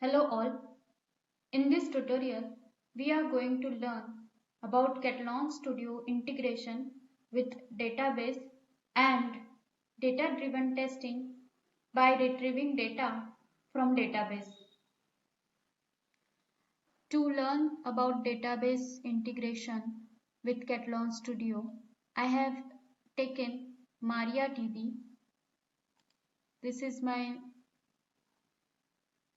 Hello all. In this tutorial, we are going to learn about Catalan Studio integration with database and data-driven testing by retrieving data from database. To learn about database integration with Catalan Studio, I have taken MariaDB. This is my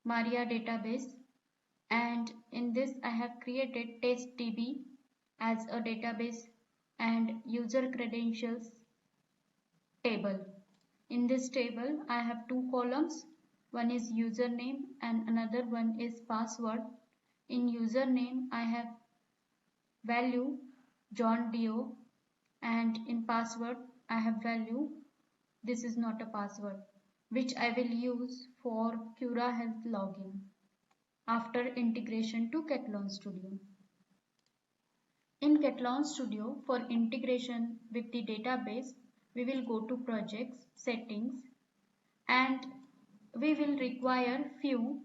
Maria database, and in this I have created testdb as a database and user credentials table. In this table I have two columns, one is username and another one is password. In username I have value John Dio, and in password I have value, this is not a password, which I will use for Cura Health login after integration to Catalan Studio. In Catalan Studio, for integration with the database, we will go to projects, settings, and we will require few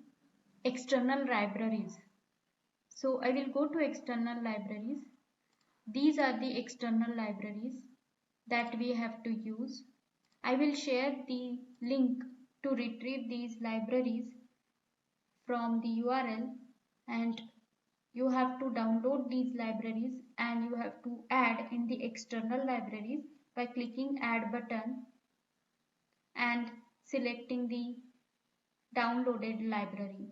external libraries. So I will go to external libraries. These are the external libraries that we have to use. I will share the link to retrieve these libraries from the URL, and you have to download these libraries and you have to add in the external libraries by clicking add button and selecting the downloaded library.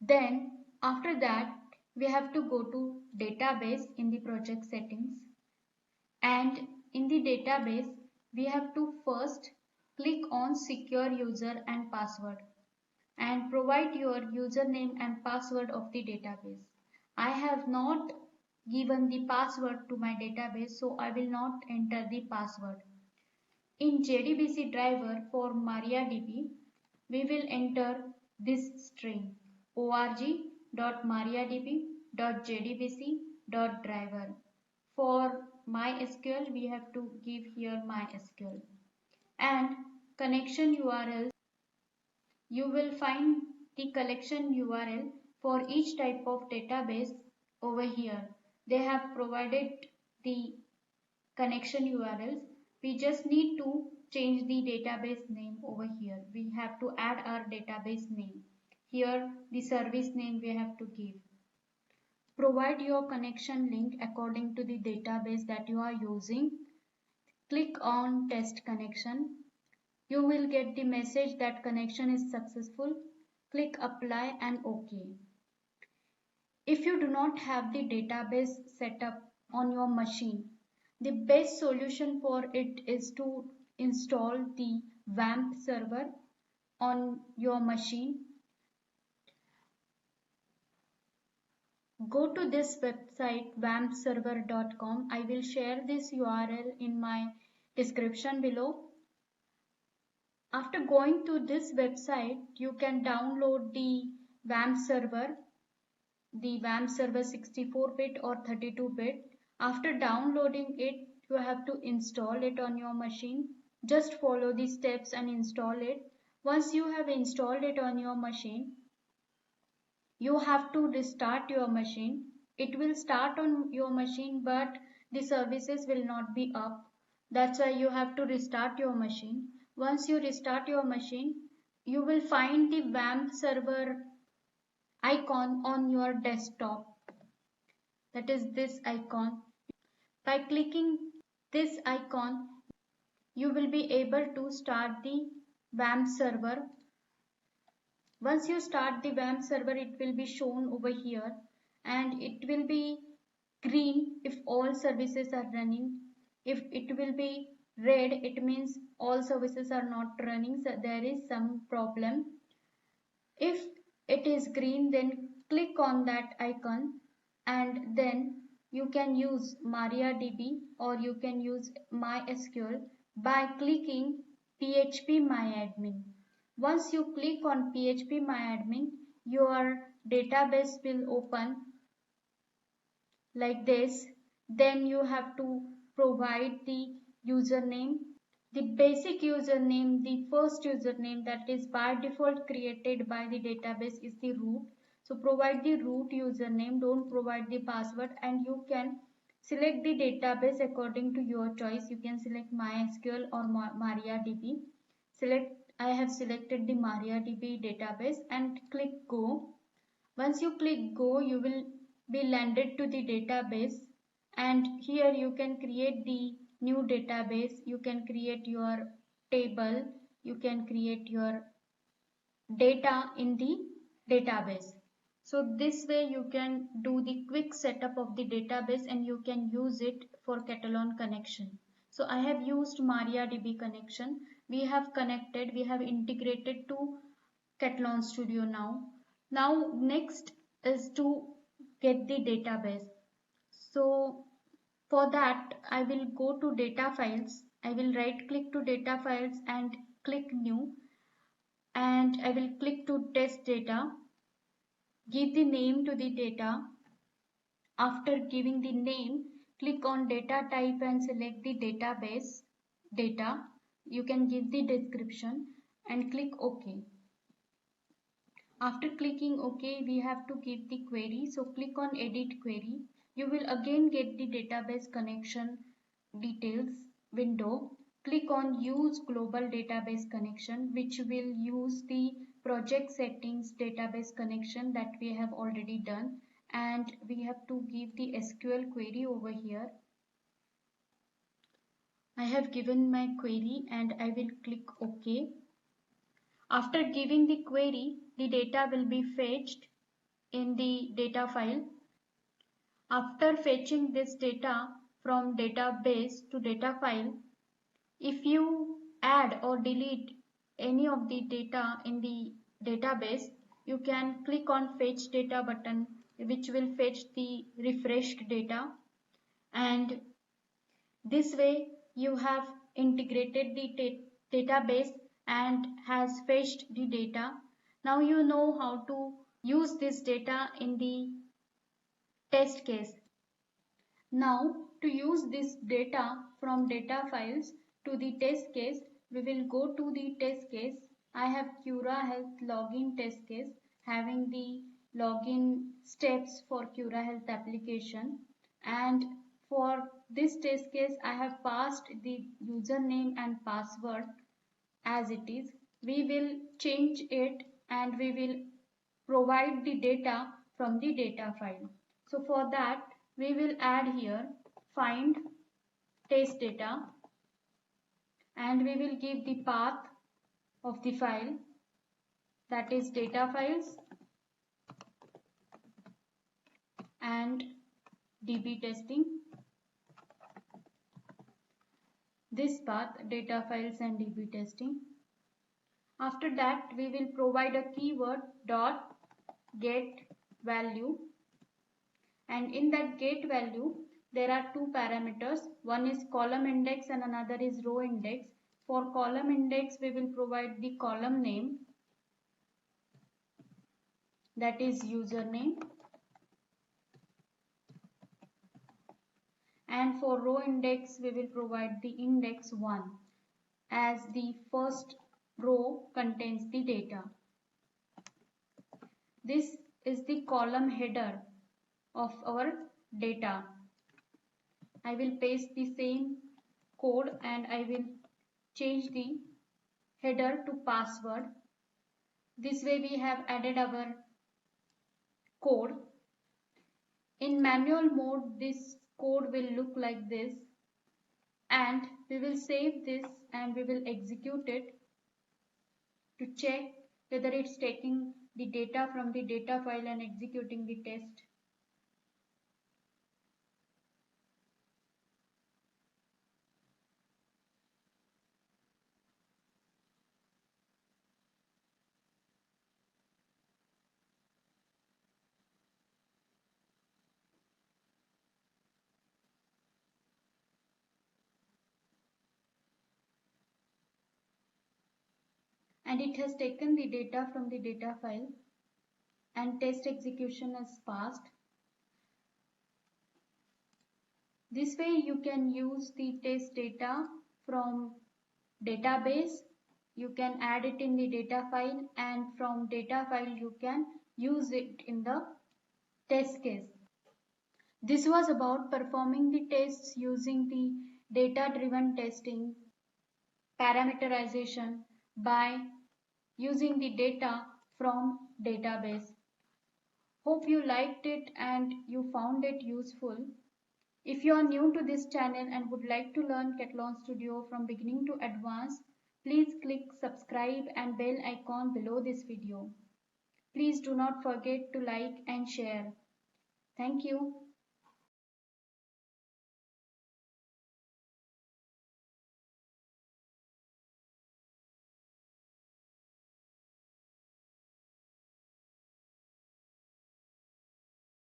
Then after that we have to go to database in the project settings, and in the database we have to first click on secure user and password and provide your username and password of the database. I have not given the password to my database, so I will not enter the password. In JDBC driver for MariaDB, we will enter this string org.mariadb.jdbc.driver. For MySQL, we have to give here MySQL. And connection URL, you will find the collection URL for each type of database over here. They have provided the connection URLs. We just need to change the database name over here. We have to add our database name. Here the service name we have to give. Provide your connection link according to the database that you are using. Click on test connection. You will get the message that connection is successful. Click apply and OK. If you do not have the database set up on your machine, the best solution for it is to install the WAMP server on your machine. Go to this website wampserver.com. I will share this URL in my description below. After going to this website, you can download the WAMP server, the WAMP server 64-bit or 32-bit. After downloading it, you have to install it on your machine. Just follow the steps and install it. Once you have installed it on your machine, you have to restart your machine. It will start on your machine, but the services will not be up. That's why you have to restart your machine. Once you restart your machine, you will find the WAMP server icon on your desktop. That is this icon. By clicking this icon, you will be able to start the WAMP server. Once you start the WAMP server, it will be shown over here and it will be green if all services are running. If it will be red, it means all services are not running, so there is some problem. If it is green, then click on that icon and then you can use MariaDB or you can use MySQL by clicking phpMyAdmin. Once you click on phpMyAdmin, your database will open like this. Then you have to provide the username The basic username, the first username that is by default created by the database is the root. So provide the root username, don't provide the password, and you can select the database according to your choice. You can select MySQL or MariaDB. I have selected the MariaDB database and click go. Once you click go, you will be landed to the database, and here you can create the new database. You can create your table, you can create your data in the database. So this way you can do the quick setup of the database and you can use it for Catalan connection. So I have used MariaDB connection. We have connected, we have integrated to Catalan Studio now. Now next is to get the database. So for that I will go to data files. I will right click to data files and click new, and I will click to test data. Give the name to the data. After giving the name, click on data type and select the database data. You can give the description and click OK. After clicking OK, we have to give the query. So click on edit query. You will again get the database connection details window. Click on use global database connection, which will use the project settings database connection that we have already done, and we have to give the SQL query over here. I have given my query and I will click OK. After giving the query, the data will be fetched in the data file. After fetching this data from database to data file, if you add or delete any of the data in the database, you can click on fetch data button, which will fetch the refreshed data, and this way you have integrated the database and has fetched the data. Now you know how to use this data in the test case. Now to use this data from data files to the test case, we will go to the test case. I have Cura Health login test case having the login steps for Cura Health application, and for this test case I have passed the username and password as it is. We will change it and we will provide the data from the data file. So for that we will add here find test data, and we will give the path of the file, that is data files and DB testing. This path data files and DB testing. After that we will provide a keyword dot get value, and in that get value there are two parameters. One is column index and another is row index. For column index we will provide the column name, that is username, and for row index we will provide the index 1 as the first row contains the data. This is the column header of our data. I will paste the same code and I will change the header to password. This way we have added our code. In manual mode this code will look like this, and we will save this and we will execute it to check whether it's taking the data from the data file and executing the test. And it has taken the data from the data file and test execution has passed. This way you can use the test data from database, you can add it in the data file, and from data file you can use it in the test case. This was about performing the tests using the data-driven testing parameterization by using the data from database. Hope you liked it and you found it useful. If you are new to this channel and would like to learn Catalan Studio from beginning to advanced, please click subscribe and bell icon below this video. Please do not forget to like and share. Thank you.